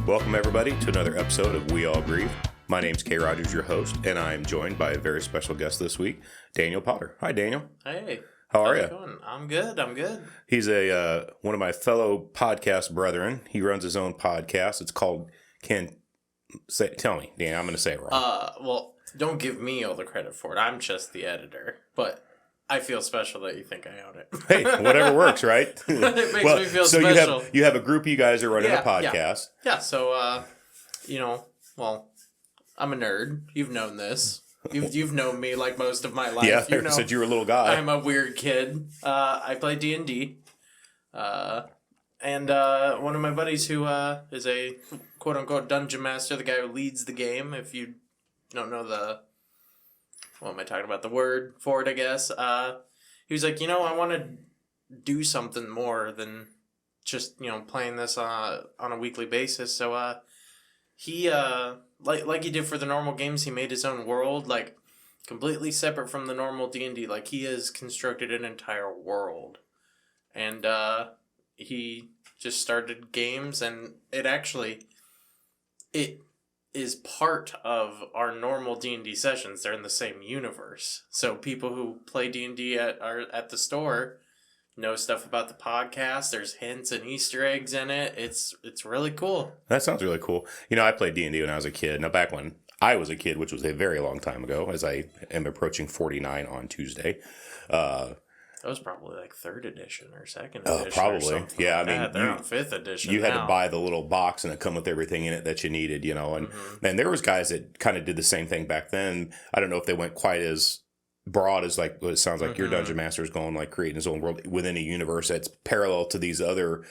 Welcome, everybody, to another episode of We All Grieve. My name's Kay Rogers, your host, and I am joined by a very special guest this week, Daniel Potter. Hi, Daniel. Hey. How are you? Going? I'm good. He's one of my fellow podcast brethren. He runs his own podcast. It's called Tell me, Dan, I'm going to say it wrong. Well, don't give me all the credit for it. I'm just the editor. But I feel special that you think I own it. Hey, whatever works, right? It makes me feel so special. You have a group of you guys are running a podcast. Yeah, so, I'm a nerd. You've known this. You've known me like most of my life. Yeah, you said you were a little guy. I'm a weird kid. I play D&D. And one of my buddies who is a quote-unquote dungeon master, the guy who leads the game, if you don't know the word for it, I guess. He was like, I want to do something more than just, playing this on a weekly basis. So he, like he did for the normal games, he made his own world, like, completely separate from the normal D&D. Like, he has constructed an entire world. And he just started games, and it is part of our normal D&D sessions. They're in the same universe. So people who play D&D at the store know stuff about the podcast. There's hints and Easter eggs in it. It's really cool. That sounds really cool. I played D&D when I was a kid. Now, back when I was a kid, which was a very long time ago, as I am approaching 49 on Tuesday. That was probably like 3rd edition or 2nd edition. Probably. Yeah, like they're on 5th edition. You had to buy the little box and it come with everything in it that you needed, and there was guys that kind of did the same thing back then. I don't know if they went quite as broad as like what it sounds like your dungeon master is going, like creating his own world within a universe that's parallel to these other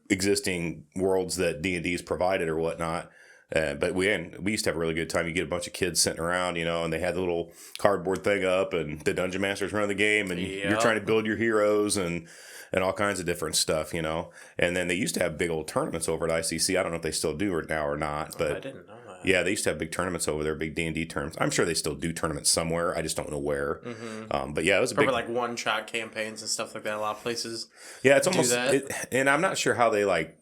existing worlds that D&D's provided or whatnot. But we used to have a really good time. You get a bunch of kids sitting around, and they had the little cardboard thing up, and the dungeon masters run the game, and you're trying to build your heroes and all kinds of different stuff, And then they used to have big old tournaments over at ICC. I don't know if they still do it now or not, but I didn't know that. Yeah, they used to have big tournaments over there, big D&D tournaments. I'm sure they still do tournaments somewhere. I just don't know where. But yeah, it was a big, like one-shot campaigns and stuff like that. A lot of places. Yeah, it's almost, and I'm not sure how they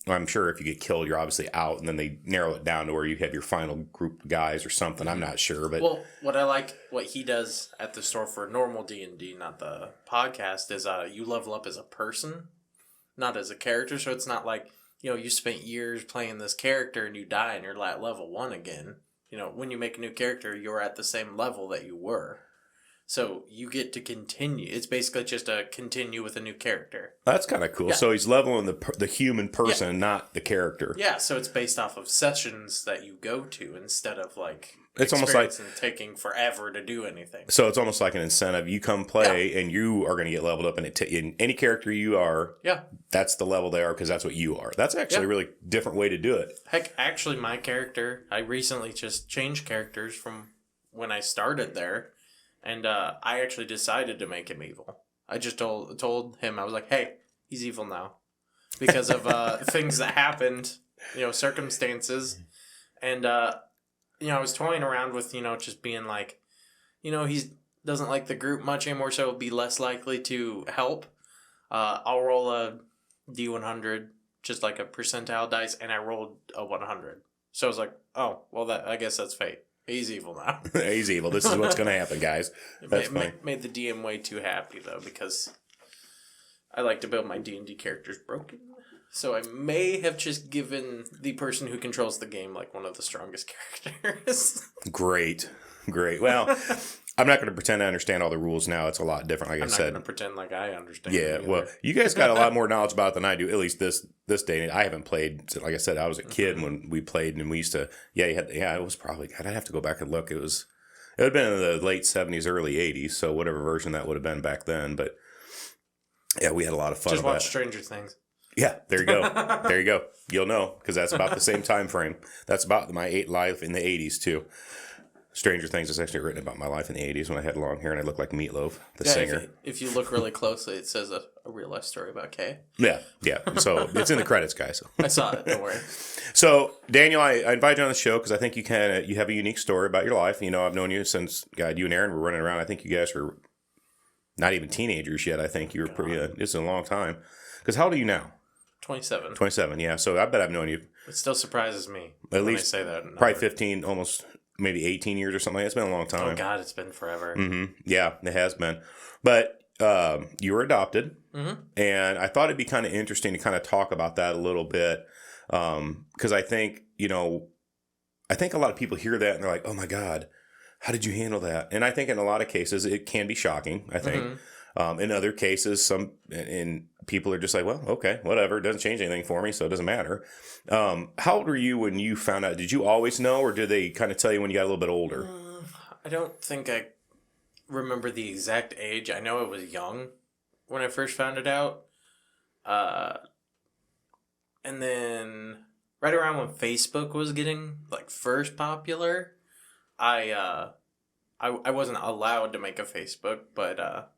I'm sure if you get killed, you're obviously out, and then they narrow it down to where you have your final group of guys or something. I'm not sure, but what I like, what he does at the store for normal D&D, not the podcast, is you level up as a person, not as a character. So it's not like you spent years playing this character and you die and you're at level 1 again. When you make a new character, you're at the same level that you were. So you get to continue. It's basically just a continue with a new character. That's kind of cool. Yeah. So he's leveling the human person, not the character. Yeah, so it's based off of sessions that you go to instead of it's almost like taking forever to do anything. So it's almost like an incentive. You come play and you are going to get leveled up, and in any character you are, that's the level they are because that's what you are. That's actually a really different way to do it. Heck, actually, my character, I recently just changed characters from when I started there. And I actually decided to make him evil. I just told him, I was like, hey, he's evil now. Because of things that happened, circumstances. And, I was toying around with, just being like, he doesn't like the group much anymore, so he'll be less likely to help. I'll roll a D100, just like a percentile dice, and I rolled a 100. So I was like, oh, well, I guess that's fate. He's evil now. He's evil. This is what's going to happen, guys. That's made the DM way too happy, though, because I like to build my D&D characters broken. So I may have just given the person who controls the game, one of the strongest characters. Great. Well, I'm not going to pretend I understand all the rules now. It's a lot different, like I said. I'm not going to pretend like I understand. Yeah, well, you guys got a lot more knowledge about it than I do, at least this day. I haven't played, like I said, I was a kid when we played, and we used to, it was probably, I'd have to go back and look. It would have been in the late 70s, early 80s, so whatever version that would have been back then. But, yeah, we had a lot of fun with that. Just watch Stranger Things. Yeah, there you go. There you go. You'll know, because that's about the same time frame. That's about my life in the 80s, too. Stranger Things is actually written about my life in the 80s when I had long hair and I looked like Meatloaf, the singer. If you look really closely, it says a real life story about Kay. Yeah. So it's in the credits, guys. So. I saw it. Don't worry. So, Daniel, I invited you on the show because I think you have a unique story about your life. I've known you since, God, you and Aaron were running around. I think you guys were not even teenagers yet. I think you were pretty, it's a long time. Because how old are you now? 27. 27, yeah. So I bet I've known you It still surprises me at when least they say that number. probably 15, almost maybe 18 years or something. It's been a long time. Oh God, it's been forever. Yeah, it has been. But you were adopted, Mm-hmm. and I thought it'd be kind of interesting to kind of talk about that a little bit, because I think a lot of people hear that and they're like, "Oh my God, how did you handle that?" And I think in a lot of cases it can be shocking. I think. Mm-hmm. In other cases, and people are just like, well, okay, whatever. It doesn't change anything for me, so it doesn't matter. How old were you when you found out? Did you always know, or did they kind of tell you when you got a little bit older? I don't think I remember the exact age. I know I was young when I first found it out. And then right around when Facebook was getting like first popular, I wasn't allowed to make a Facebook, but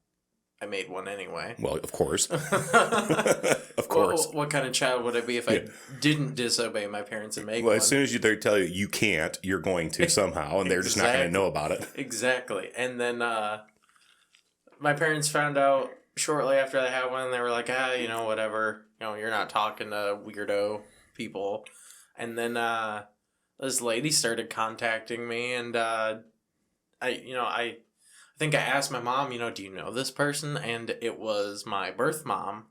I made one anyway. Well, of course. Of course. What kind of child would I be if I didn't disobey my parents and make Well, one? as soon as they tell you you can't, you're going to somehow, and they're just not going to know about it. Exactly. And then my parents found out shortly after I had one, and they were like, whatever. You're not talking to weirdo people. And then this lady started contacting me, and I think I asked my mom, do you know this person? And it was my birth mom,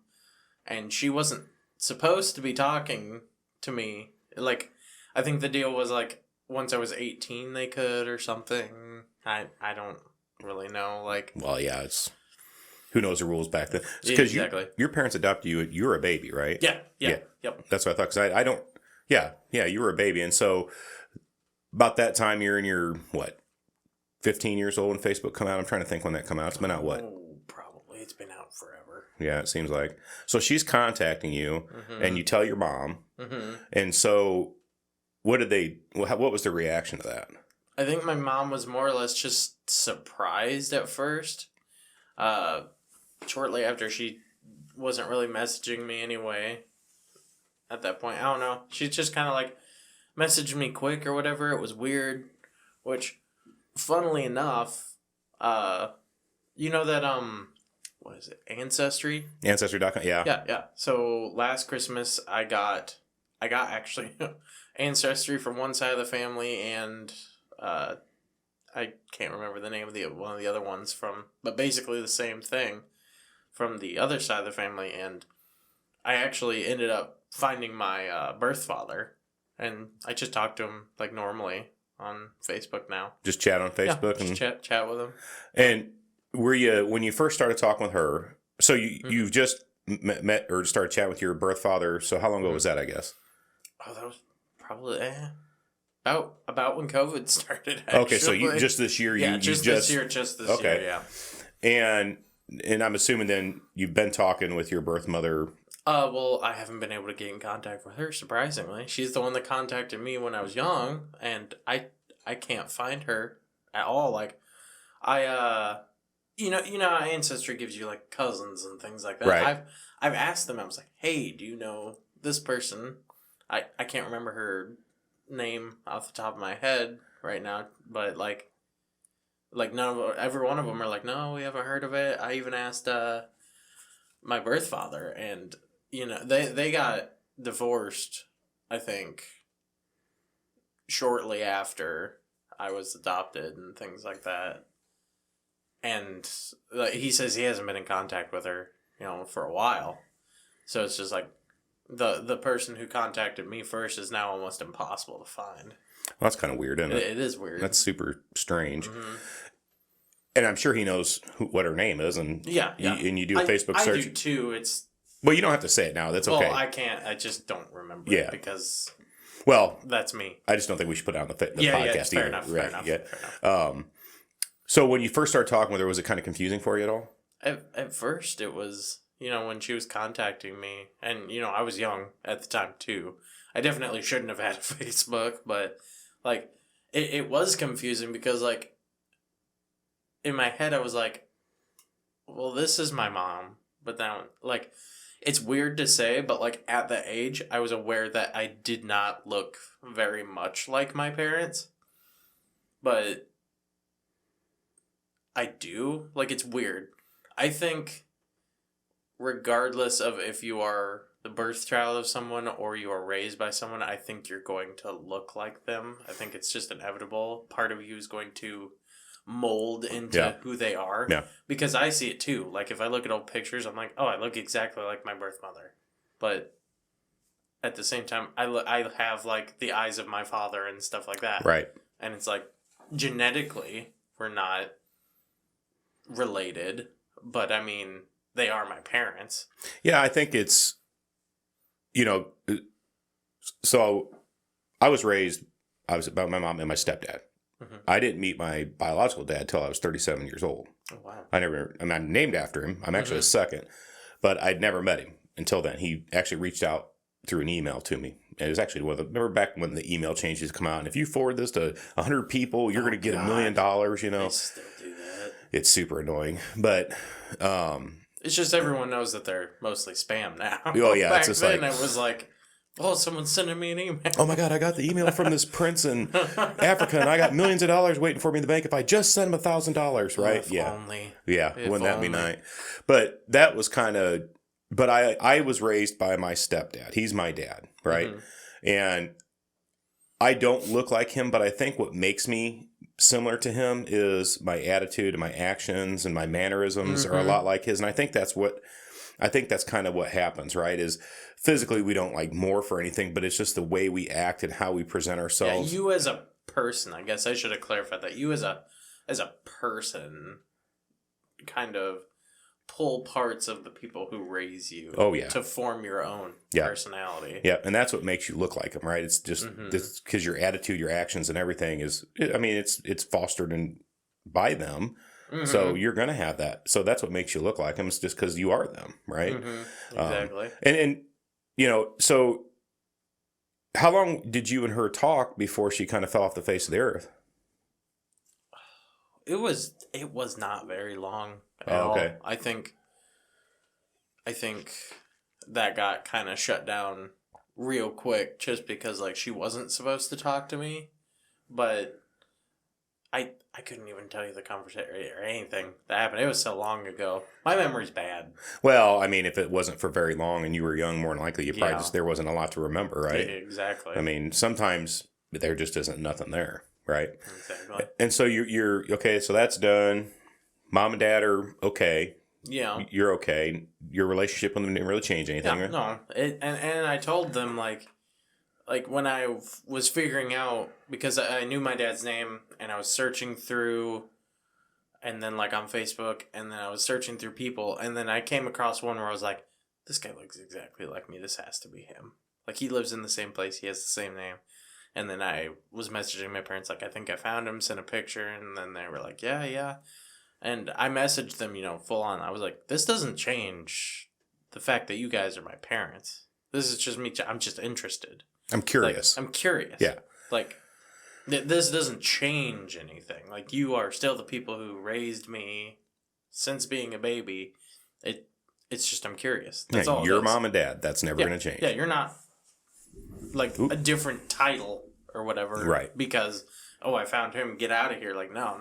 and she wasn't supposed to be talking to me. Like, I think the deal was like once I was 18 they could or something. I don't really know. Like, well, yeah, it's who knows the rules back then? Because exactly. Your parents adopted you. You were a baby, right? Yeah. Yep. That's what I thought. Because I don't. Yeah, you were a baby, and so about that time you're in your what? 15 years old when Facebook come out. I'm trying to think when that come out. It's been out what? Oh, probably. It's been out forever. Yeah, it seems like. So she's contacting you, and you tell your mom. Mm-hmm. And so, what was the reaction to that? I think my mom was more or less just surprised at first. Shortly after, she wasn't really messaging me anyway. At that point, I don't know. She just kind of like messaged me quick or whatever. It was weird, which, funnily enough, you know that what is it? Ancestry? Ancestry.com. Yeah. Yeah. So last Christmas, I got actually Ancestry from one side of the family, and I can't remember the name of one of the other ones but basically the same thing from the other side of the family, and I actually ended up finding my birth father, and I just talked to him like normally on Facebook now. Just chat on Facebook and chat with him. And were you, when you first started talking with her? So you've just met or started chatting with your birth father. So how long ago was that? I guess. Oh, that was probably about when COVID started. Actually. Okay, so just this year. Just this year. Yeah. And I'm assuming then you've been talking with your birth mother. Well, I haven't been able to get in contact with her, surprisingly. She's the one that contacted me when I was young, and I can't find her at all. Like, you know, Ancestry gives you, like, cousins and things like that. Right. I've asked them, I was like, hey, do you know this person? I can't remember her name off the top of my head right now, but, like every one of them are like, no, we haven't heard of it. I even asked, my birth father, and they got divorced, I think, shortly after I was adopted and things like that. And he says he hasn't been in contact with her, for a while. So it's just like the person who contacted me first is now almost impossible to find. Well, that's kind of weird, isn't it? It is weird. That's super strange. Mm-hmm. And I'm sure he knows what her name is, and yeah. And you do a Facebook search. I do too. It's well, you don't have to say it now. That's okay. Well, I can't. I just don't remember. It because that's me. I just don't think we should put it on the podcast yeah, fair either. Enough, right? Fair enough. So when you first started talking with her, was it kind of confusing for you at all? At first, it was when she was contacting me, and I was young at the time too. I definitely shouldn't have had a Facebook, but like it was confusing because like. In my head, I was like, well, this is my mom. But then, like, it's weird to say, but, like, at that age, I was aware that I did not look very much like my parents. But I do. Like, it's weird. I think, regardless of if you are the birth child of someone or you are raised by someone, I think you're going to look like them. I think it's just inevitable. Part of you is going to mold into who they are. Yeah. Because I see it too. Like if I look at old pictures, I'm like, oh, I look exactly like my birth mother. But at the same time, I have like the eyes of my father and stuff like that. Right. And it's like genetically we're not related, but I mean, they are my parents. Yeah, I think it's, so I was about my mom and my stepdad. Mm-hmm. I didn't meet my biological dad till I was 37 years old. Oh, wow. I'm named after him. I'm actually a second, but I'd never met him until then. He actually reached out through an email to me. And it was actually remember back when the email changes come out, and if you forward this to 100 people, you're going to get $1 million, They still do that. It's super annoying, but it's just everyone knows that they're mostly spam now. Oh yeah, back it's just then like, it was like, oh, someone's sending me an email. Oh my God, I got the email from this prince in Africa, and I got millions of dollars waiting for me in the bank if I just send him $1,000, right? If only. Yeah, wouldn't that be nice? But that was kind of. But I was raised by my stepdad. He's my dad, right? Mm-hmm. And I don't look like him, but I think what makes me similar to him is my attitude and my actions and my mannerisms are a lot like his. And I think that's kind of what happens, right? Is physically we don't like morph or anything, but it's just the way we act and how we present ourselves. Yeah, you as a person, I guess I should have clarified that. You as a person kind of pull parts of the people who raise you to form your own personality. Yeah, and that's what makes you look like them, right? It's just because your attitude, your actions, and everything is, I mean, it's fostered by them. Mm-hmm. So you're going to have that. So that's what makes you look like them. It's just because you are them, right? Mm-hmm. Exactly. And so how long did you and her talk before she kind of fell off the face of the earth? It was not very long at all. I think that got kind of shut down real quick just because like she wasn't supposed to talk to me, but I couldn't even tell you the conversation or anything that happened. It was so long ago. My memory's bad. Well, I mean, if it wasn't for very long and you were young, more than likely there wasn't a lot to remember, right? Yeah, exactly. I mean, sometimes there just isn't nothing there. Right. Exactly. And so you're okay. So that's done. Mom and dad are okay. Yeah. You're okay. Your relationship with them didn't really change anything. Yeah, right? No. And I told them like when I was figuring out, because I knew my dad's name and I was searching through, and then like on Facebook, and then I was searching through people, and then I came across one where I was like, this guy looks exactly like me. This has to be him. Like he lives in the same place. He has the same name. And then I was messaging my parents, like, I think I found him, sent a picture, and then they were like, yeah. And I messaged them, full on. I was like, this doesn't change the fact that you guys are my parents. This is just me. I'm just interested. I'm curious. Like, I'm curious. Yeah. Like, this doesn't change anything. Like, you are still the people who raised me since being a baby. It's just I'm curious. That's all. Your mom and dad. That's never going to change. Yeah, you're not like a different title or whatever, right? Because I found him, get out of here. Like no.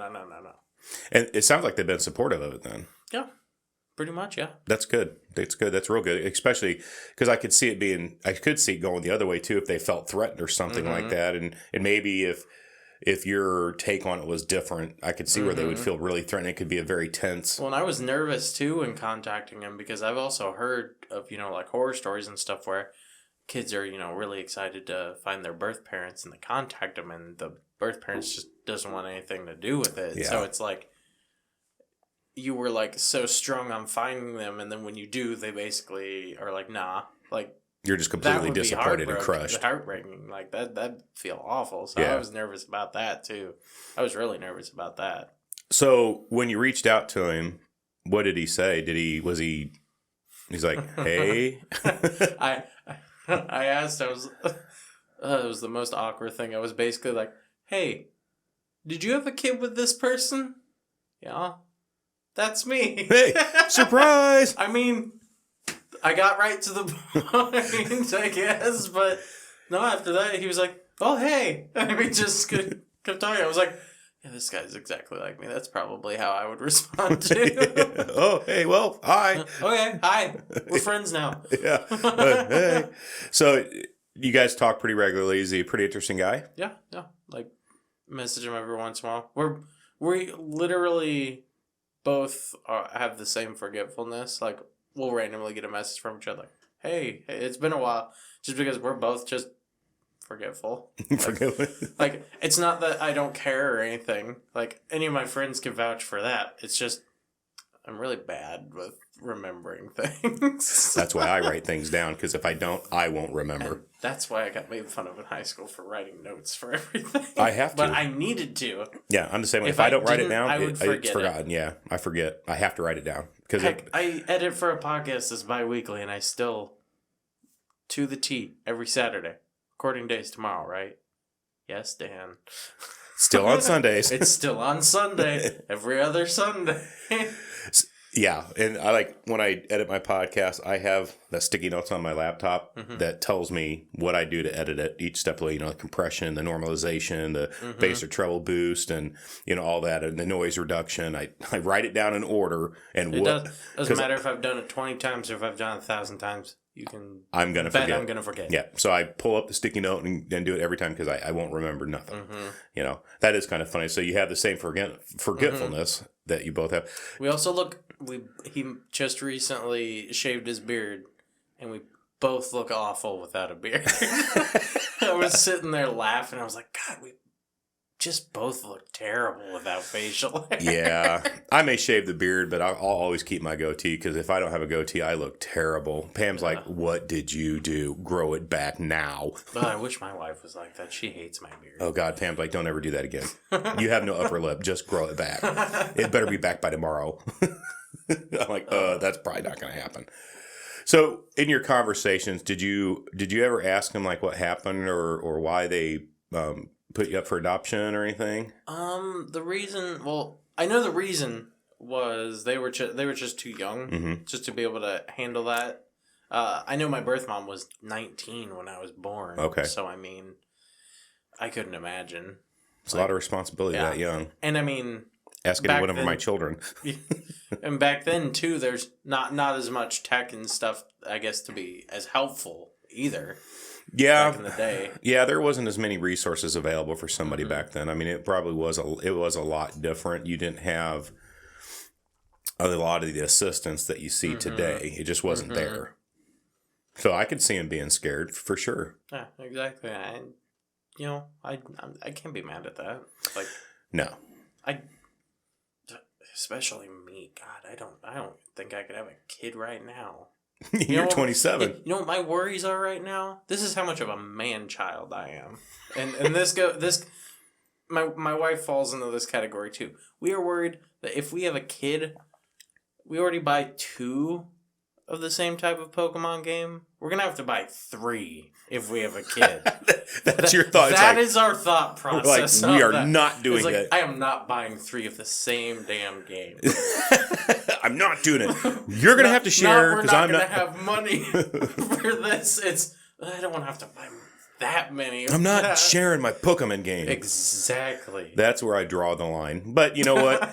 And it sounds like they've been supportive of it then. Yeah, pretty much. Yeah, that's good. That's real good, especially because I could see it going the other way too if they felt threatened or something like that, and maybe if your take on it was different, I could see where they would feel really threatened. It could be a very tense. Well, and I was nervous too in contacting him because I've also heard of like horror stories and stuff where kids are, really excited to find their birth parents and they contact them and the birth parents just doesn't want anything to do with it. Yeah. So it's like you were like so strong on finding them, and then when you do, they basically are like, nah. Like you're just completely disappointed and crushed. Heartbreaking. Like that'd feel awful. So I was nervous about that too. I was really nervous about that. So when you reached out to him, what did he say? He's like, hey? I asked, it was the most awkward thing. I was basically like, hey, did you have a kid with this person? Yeah, that's me. Hey, surprise! I mean, I got right to the point, I guess, but no, after that, he was like, oh, hey. And we just kept talking. I was like, yeah, this guy's exactly like me. That's probably how I would respond to. Oh, hey, well, hi. Okay, hi. We're friends now. Yeah. Hey. So you guys talk pretty regularly. Is he a pretty interesting guy? Yeah. Like, message him every once in a while. We literally both have the same forgetfulness. Like, we'll randomly get a message from each other. Hey, it's been a while. Just because we're both just forgetful. Like, it's not that I don't care or anything. Like, any of my friends can vouch for that. It's just, I'm really bad with remembering things. That's why I write things down, because if I don't, I won't remember. And that's why I got made fun of in high school for writing notes for everything. I have to. But I needed to. Yeah, I'm the same way. If I don't write it down, it's forgotten. Yeah, I forget. I have to write it down. Heck, I edit for a podcast that's bi-weekly, and I still, to the T, every Saturday. Recording day's tomorrow, right? Yes, Dan. Still on Sundays. It's still on Sunday. Every other Sunday. Yeah, and I like when I edit my podcast, I have the sticky notes on my laptop that tells me what I do to edit it. Each step, the compression, the normalization, the bass or treble boost, and all that, and the noise reduction. I write it down in order. And doesn't matter if I've done it 20 times or if I've done it 1,000 times. I'm gonna forget. Yeah, so I pull up the sticky note and do it every time because I won't remember nothing. That is kind of funny. So you have the same forgetfulness that you both have. We also he just recently shaved his beard, and we both look awful without a beard. I was sitting there laughing. I was like, God, we just both look terrible without facial hair. Yeah, I may shave the beard, but I'll always keep my goatee, because if I don't have a goatee, I look terrible. Pam's like, what did you do? Grow it back now. I wish my wife was like that. She hates my beard. Oh, God, Pam's like, don't ever do that again. You have no upper lip. Just grow it back. It better be back by tomorrow. I'm like, that's probably not going to happen. So in your conversations, did you ever ask them like what happened or why they put you up for adoption or anything? The reason, I know the reason was they were just too young just to be able to handle that. I know my birth mom was 19 when I was born. Okay. So, I mean, I couldn't imagine. It's a lot of responsibility that young. And I mean, ask any one of my children. And back then too, there's not as much tech and stuff, I guess, to be as helpful either. Yeah, back in the day. Yeah, there wasn't as many resources available for somebody back then. I mean, it probably was a lot different. You didn't have a lot of the assistance that you see today. It just wasn't there. So I could see him being scared for sure. Yeah, exactly. I can't be mad at that. Like, no, especially me. God, I don't think I could have a kid right now. You're 27. You know what my worries are right now? This is how much of a man child I am. And my wife falls into this category too. We are worried that if we have a kid, we already buy 2 of the same type of Pokemon game. We're going to have to buy 3 if we have a kid. That's your thought. That is our thought process. Like, we are not doing it. I am not buying 3 of the same damn game. I'm not doing it. You're going to have to share because I'm not going to have money for this. I don't want to have to buy that many. I'm not sharing my Pokemon game. Exactly. That's where I draw the line. But you know what?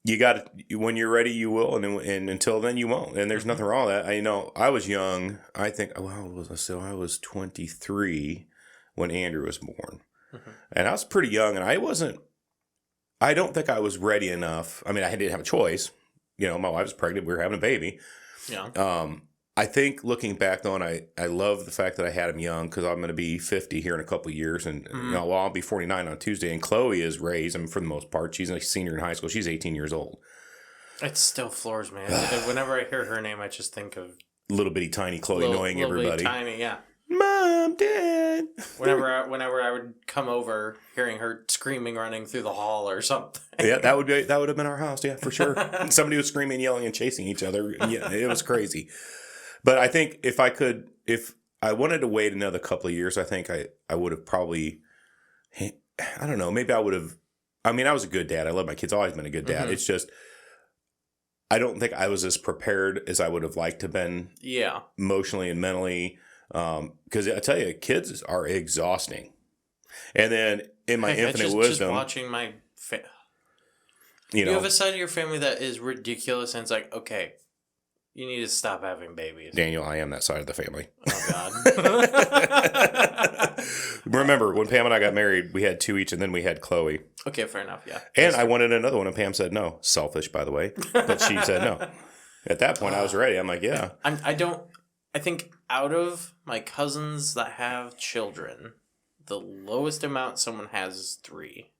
You got to, when you're ready, you will, and until then, you won't. And there's nothing wrong with that. I was young. I think, I was 23 when Andrew was born, and I was pretty young, and I don't think I was ready enough. I mean, I didn't have a choice. My wife was pregnant. We were having a baby. Yeah. I think looking back though, and I love the fact that I had him young, because I'm going to be 50 here in a couple of years, and I'll be 49 on Tuesday. And Chloe is raised, for the most part, she's a senior in high school. She's 18 years old. It still floors me. Whenever I hear her name, I just think of little bitty tiny Chloe knowing everybody. Bitty tiny, yeah. Mom, Dad. Whenever I would come over, hearing her screaming, running through the hall or something. Yeah, that would have been our house. Yeah, for sure. Somebody was screaming, yelling, and chasing each other. Yeah, it was crazy. But I think if I wanted to wait another couple of years, I think I would have probably, I don't know, maybe I would have, I was a good dad. I love my kids. I've always been a good dad. It's just, I don't think I was as prepared as I would have liked to have been. Yeah. Emotionally and mentally. Because I tell you, kids are exhausting. And then in my infinite wisdom. Just watching my You know, have a side of your family that is ridiculous, and it's like, okay, you need to stop having babies. Daniel, I am that side of the family. Oh, God. Remember, when Pam and I got married, we had 2 each, and then we had Chloe. Okay, fair enough, yeah. And I wanted another one, and Pam said no. Selfish, by the way. But she said no. At that point, I was ready. I'm like, yeah. I think out of my cousins that have children, the lowest amount someone has is 3.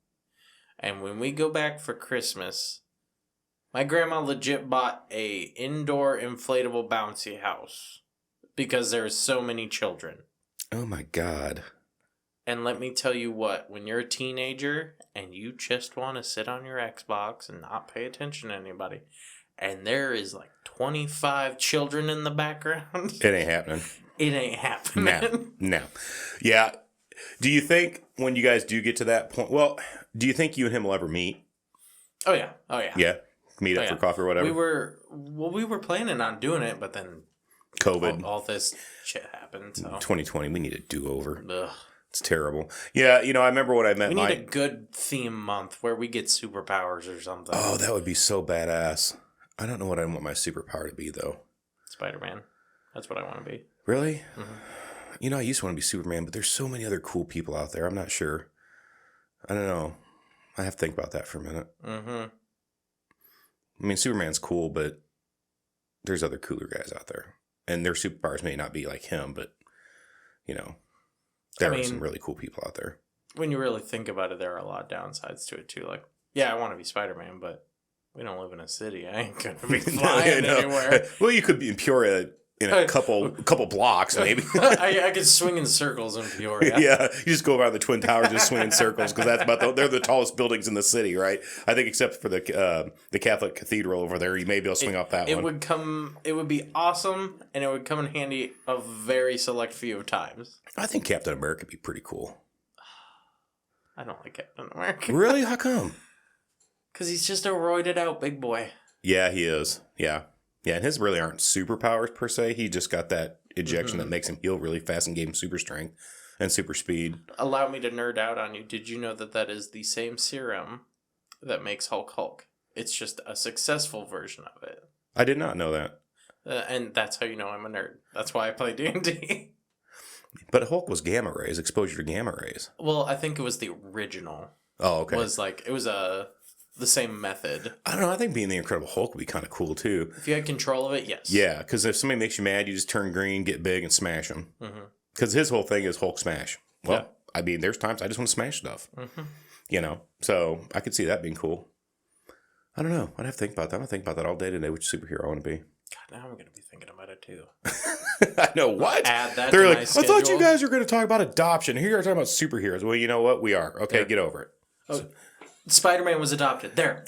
And when we go back for Christmas, my grandma legit bought a indoor inflatable bouncy house because there's so many children. Oh my God. And let me tell you what, when you're a teenager and you just want to sit on your Xbox and not pay attention to anybody, and there is like 25 children in the background. It ain't happening. It ain't happening. No. Yeah. Do you think when you guys do get to that point, well, do you think you and him will ever meet? Oh, yeah. Oh, yeah. Yeah. Meet up for coffee or whatever? We were planning on doing it, but then COVID. All this shit happened. So. 2020, we need a do-over. Ugh. It's terrible. Yeah, I remember when I met We need a good theme month where we get superpowers or something. Oh, that would be so badass. I don't know what I want my superpower to be, though. Spider-Man. That's what I want to be. Really? Mm-hmm. I used to want to be Superman, but there's so many other cool people out there. I'm not sure. I don't know. I have to think about that for a minute. Mm-hmm. I mean, Superman's cool, but there's other cooler guys out there. And their superpowers may not be like him, but, there are some really cool people out there. When you really think about it, there are a lot of downsides to it, too. Like, yeah, I want to be Spider-Man, but we don't live in a city. I ain't going to be flying anywhere. Well, you could be in Peoria in a couple blocks, maybe. I could swing in circles in Peoria. Yeah, you just go around the Twin Towers, just swing in circles, because they're the tallest buildings in the city, right? I think except for the Catholic Cathedral over there, you may be able to swing off that one. It would be awesome, and it would come in handy a very select few of times. I think Captain America would be pretty cool. I don't like Captain America. Really? How come? Because he's just a roided out big boy. Yeah, he is. Yeah. Yeah, and his really aren't superpowers per se. He just got that ejection that makes him heal really fast and gave him super strength and super speed. Allow me to nerd out on you. Did you know that is the same serum that makes Hulk? It's just a successful version of it. I did not know that. And that's how you know I'm a nerd. That's why I play D&D. But Hulk was gamma rays, exposure to gamma rays. Well, I think it was the original. Oh, okay. It was the same method. I don't know. I think being the Incredible Hulk would be kind of cool, too. If you had control of it, yes. Yeah, because if somebody makes you mad, you just turn green, get big, and smash them. Because his whole thing is Hulk smash. Well, yeah. I mean, there's times I just want to smash stuff. So I could see that being cool. I don't know. I'd have to think about that. I'm going to think about that all day today, which superhero I want to be. God, now I'm going to be thinking about it, too. I know. What? Add that They're to like, my schedule. I thought you guys were going to talk about adoption. Here you're talking about superheroes. Well, you know what? We are. Okay, Get over it. Oh, Spider-Man was adopted. There.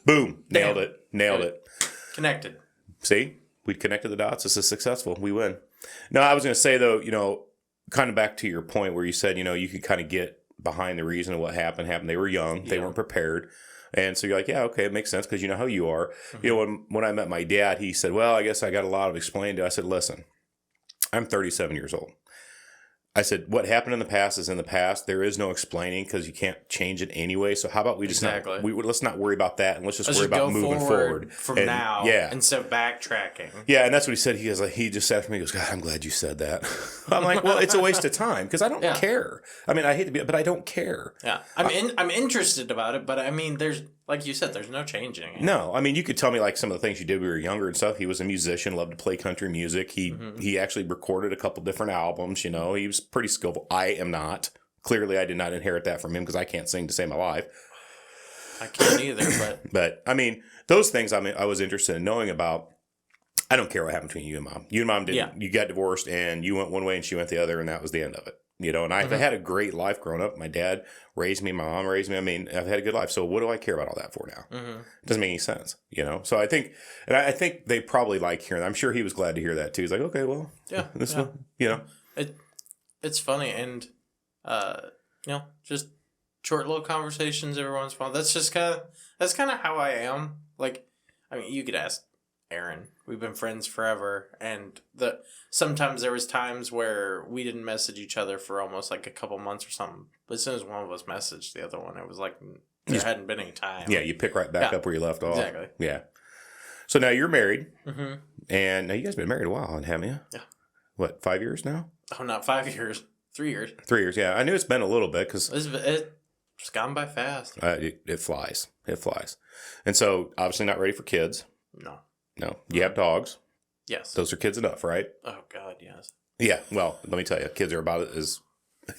Boom. Nailed it. Connected. See? We connected the dots. This is successful. We win. No, I was going to say, though, kind of back to your point where you said, you could kind of get behind the reason of what happened. They were young. They weren't prepared. And so you're like, yeah, okay, it makes sense because you know how you are. When I met my dad, he said, well, I guess I got a lot of explaining to. I said, listen, I'm 37 years old. I said, what happened in the past is in the past. There is no explaining because you can't change it anyway. So how about we just let's not worry about that and let's worry about moving forward from now. Yeah. Instead of backtracking. Yeah, and that's what he said. He just said to me, he goes, God, I'm glad you said that. I'm like, well, it's a waste of time because I don't care. I mean, I hate to be, but I don't care. Yeah, I'm interested about it, but I mean, there's like you said, there's no changing it. No, I mean, you could tell me like some of the things you did when we were younger and stuff. He was a musician, loved to play country music. He actually recorded a couple different albums. He was pretty skillful. I am not. Clearly, I did not inherit that from him because I can't sing to save my life. I can't either, but I mean, those things. I mean, I was interested in knowing about. I don't care what happened between you and mom. You and mom didn't. Yeah. You got divorced, and you went one way, and she went the other, and that was the end of it. And I had a great life growing up. My dad raised me. My mom raised me. I mean, I've had a good life. So what do I care about all that for now? It doesn't make any sense, So I think, and I think they probably like hearing that. I'm sure he was glad to hear that too. He's like, okay, well, this one, It's funny. And, just short little conversations every once in a while. That's kind of how I am. Like, I mean, you could ask Aaron. We've been friends forever, and sometimes there was times where we didn't message each other for almost like a couple months or something. But as soon as one of us messaged the other one, it was like there hadn't been any time. Yeah, you pick right back up where you left off. Exactly. Yeah. So now you're married, Mm-hmm. and now you guys been married a while, haven't you? Yeah. What, 5 years now? Oh, not 5 years. 3 years. 3 years, yeah. I knew it's been a little bit because It's gone by fast. it flies. It flies. And so, obviously not ready for kids. No. No. You have dogs. Yes. Those are kids enough, right? Oh, God, yes. Yeah. Well, let me tell you, kids are about as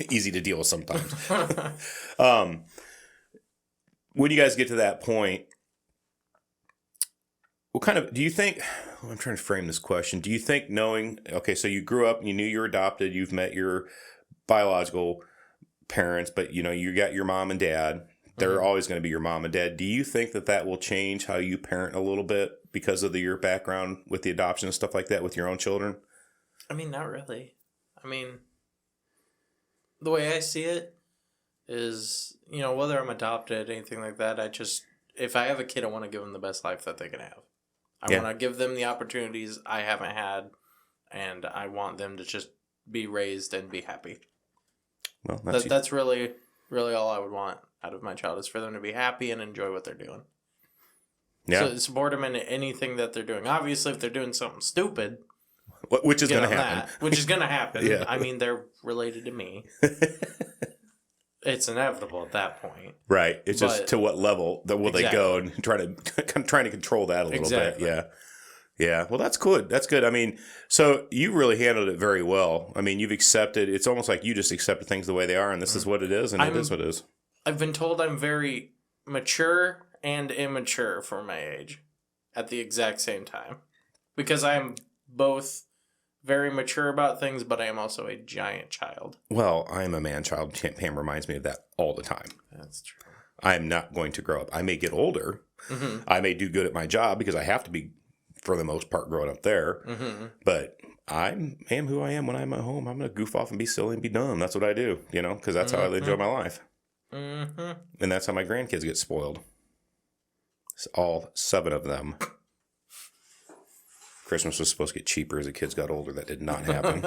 easy to deal with sometimes. When you guys get to that point, what kind of, do you think, I'm trying to frame this question. Do you think knowing, okay, so you grew up, you knew you were adopted, you've met your biological parents, but you got your mom and dad. They're always going to be your mom and dad. Do you think that will change how you parent a little bit because of your background with the adoption and stuff like that with your own children? I mean, not really. I mean, the way I see it is, whether I'm adopted, anything like that, if I have a kid, I want to give them the best life that they can have. I want to give them the opportunities I haven't had, and I want them to just be raised and be happy. Well, that's really, really all I would want out of my child, is for them to be happy and enjoy what they're doing. Yeah. So support them in anything that they're doing. Obviously, if they're doing something stupid, which is going to happen. Which is going to happen. Yeah. I mean, they're related to me. It's inevitable at that point. Right. It's just to what level will they go, and trying to control that a little bit. Yeah. Yeah. Well, that's good. That's good. I mean, so you really handled it very well. I mean, you've accepted, it's almost like you just accepted things the way they are, and this is what it is, and it is what it is. I've been told I'm very mature and immature for my age at the exact same time, because I am both very mature about things, but I am also a giant child. Well, I'm a man-child. Pam reminds me of that all the time. That's true. I'm not going to grow up. I may get older. Mm-hmm. I may do good at my job because I have to be, for the most part, growing up there. Mm-hmm. But I am who I am when I'm at home. I'm going to goof off and be silly and be dumb. That's what I do, because that's how I enjoy my life. Mm-hmm. And that's how my grandkids get spoiled. It's all 7 of them. Christmas was supposed to get cheaper as the kids got older. That did not happen.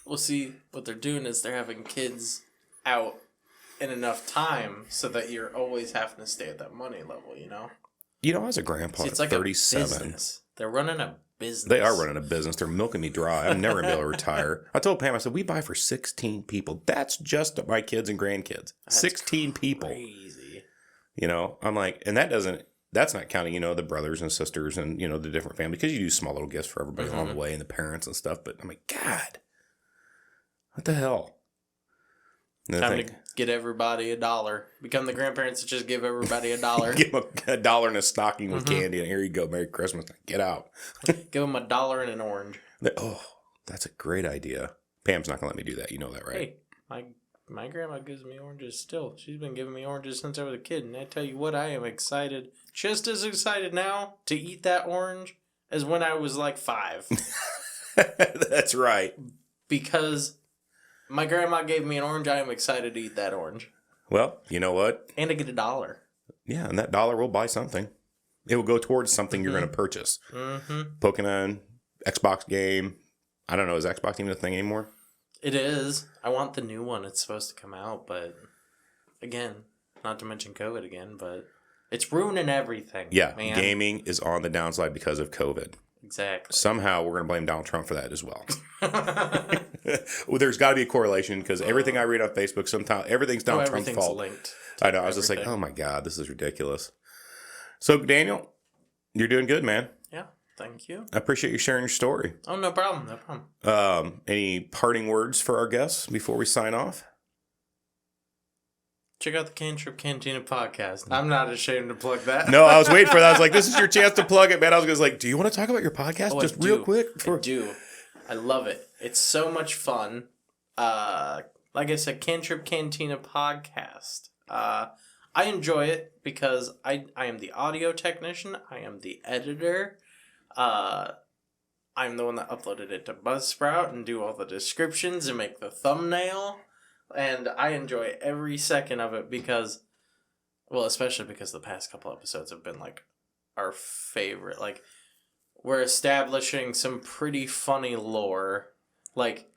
Well, see, what they're doing is they're having kids out in enough time so that you're always having to stay at that money level, As a grandpa it's at like 37. They're running a business. They are running a business. They're milking me dry. I'm never going to be able to retire. I told Pam, I said, we buy for 16 people. That's just my kids and grandkids. That's 16 people. Crazy. I'm like, and that's not counting, the brothers and sisters and, the different families, because you do small little gifts for everybody along the way and the parents and stuff. But I'm like, God, what the hell? Time to get everybody $1. Become the grandparents that just give everybody $1. Give them $1 and a stocking with candy, and here you go, Merry Christmas. Get out. Give them $1 and an orange. Oh, that's a great idea. Pam's not going to let me do that. You know that, right? Hey, my grandma gives me oranges still. She's been giving me oranges since I was a kid, and I tell you what, I am excited, just as excited now to eat that orange as when I was like 5. That's right. Because my grandma gave me an orange, I am excited to eat that orange. Well, you know what? And to get $1. Yeah, and that $1 will buy something. It will go towards something you're going to purchase. Mm-hmm. Pokemon, Xbox game. I don't know, is Xbox even a thing anymore? It is. I want the new one. It's supposed to come out, but again, not to mention COVID again, but it's ruining everything. Yeah, man. Gaming is on the downside because of COVID. Exactly. Somehow we're going to blame Donald Trump for that as well. Well, there's got to be a correlation, because everything I read on Facebook, sometimes everything's Donald Trump's fault. Linked. I know. I was just like, oh my God, this is ridiculous. So, Daniel, you're doing good, man. Yeah. Thank you. I appreciate you sharing your story. Oh, no problem. No problem. Any parting words for our guests before we sign off? Check out the Cantrip Cantina podcast. I'm not ashamed to plug that. No, I was waiting for that. I was like, this is your chance to plug it, man. I was just like, do you want to talk about your podcast just real quick? I do. I love it. It's so much fun. Like I said, Cantrip Cantina podcast. I enjoy it because I am the audio technician. I am the editor. I'm the one that uploaded it to Buzzsprout and do all the descriptions and make the thumbnail. And I enjoy every second of it because, well, especially because the past couple episodes have been like our favorite. Like, we're establishing some pretty funny lore. Like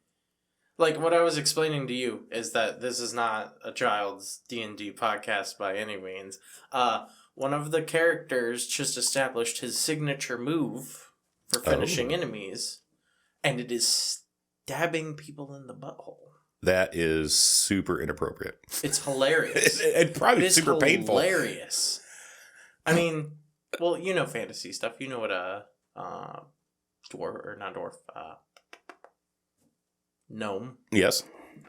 like what I was explaining to you is that this is not a child's D&D podcast by any means. One of the characters just established his signature move for finishing enemies, and it is stabbing people in the butthole. That is super inappropriate. It's hilarious. And probably super painful. Hilarious. I mean, well, you know fantasy stuff. You know what a dwarf or not dwarf, gnome. Yes.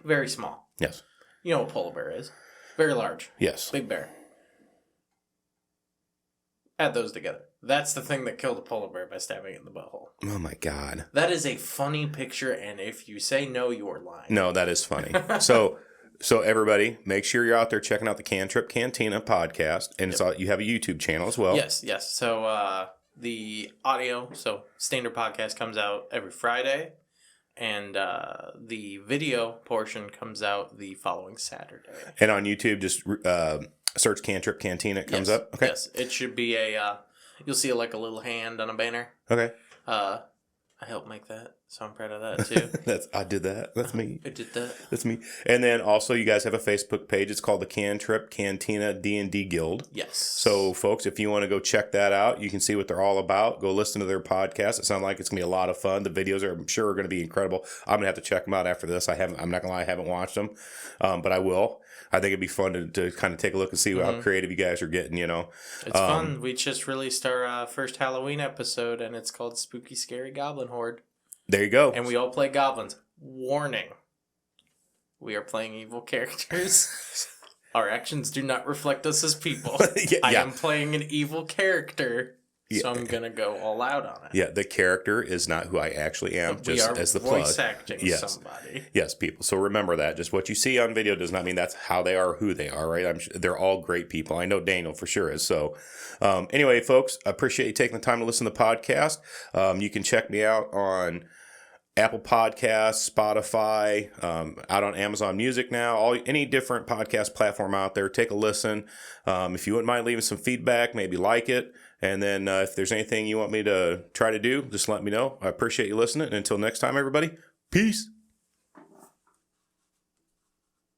Very small. Yes. You know what polar bear is. Very large. Yes. Big bear. Add those together. That's the thing that killed a polar bear by stabbing it in the butthole. Oh my God. That is a funny picture, and if you say no, you are lying. No, that is funny. So everybody, make sure you're out there checking out the Cantrip Cantina podcast, and it's all, you have a YouTube channel as well. Yes. So the audio, so standard podcast comes out every Friday, and the video portion comes out the following Saturday. And on YouTube, just search Cantrip Cantina. It comes up. Okay. Yes, it should be you'll see like a little hand on a banner. Okay. I helped make that, so I'm proud of that too. I did that. That's me. I did that. That's me. And then also, you guys have a Facebook page. It's called the Cantrip Cantina D&D Guild. Yes. So, folks, if you want to go check that out, you can see what they're all about. Go listen to their podcast. It sounds like it's gonna be a lot of fun. The videos are, I'm sure, are gonna be incredible. I'm gonna have to check them out after this. I'm not gonna lie, I haven't watched them, but I will. I think it'd be fun to kind of take a look and see how creative you guys are getting. You know, it's fun. We just released our first Halloween episode, and it's called Spooky Scary Goblin Horde. There you go. And we all play goblins. Warning: we are playing evil characters. Our actions do not reflect us as people. I am playing an evil character. So I'm going to go all out on it. Yeah, the character is not who I actually am, just as the plug. Voice acting somebody. Yes, people. So remember that. Just what you see on video does not mean that's how they are or who they are, right? They're all great people. I know Daniel for sure is. So anyway, folks, I appreciate you taking the time to listen to the podcast. You can check me out on Apple Podcasts, Spotify, out on Amazon Music now, any different podcast platform out there. Take a listen. If you wouldn't mind leaving some feedback, maybe like it. And then if there's anything you want me to try to do, just let me know. I appreciate you listening. And until next time, everybody, peace.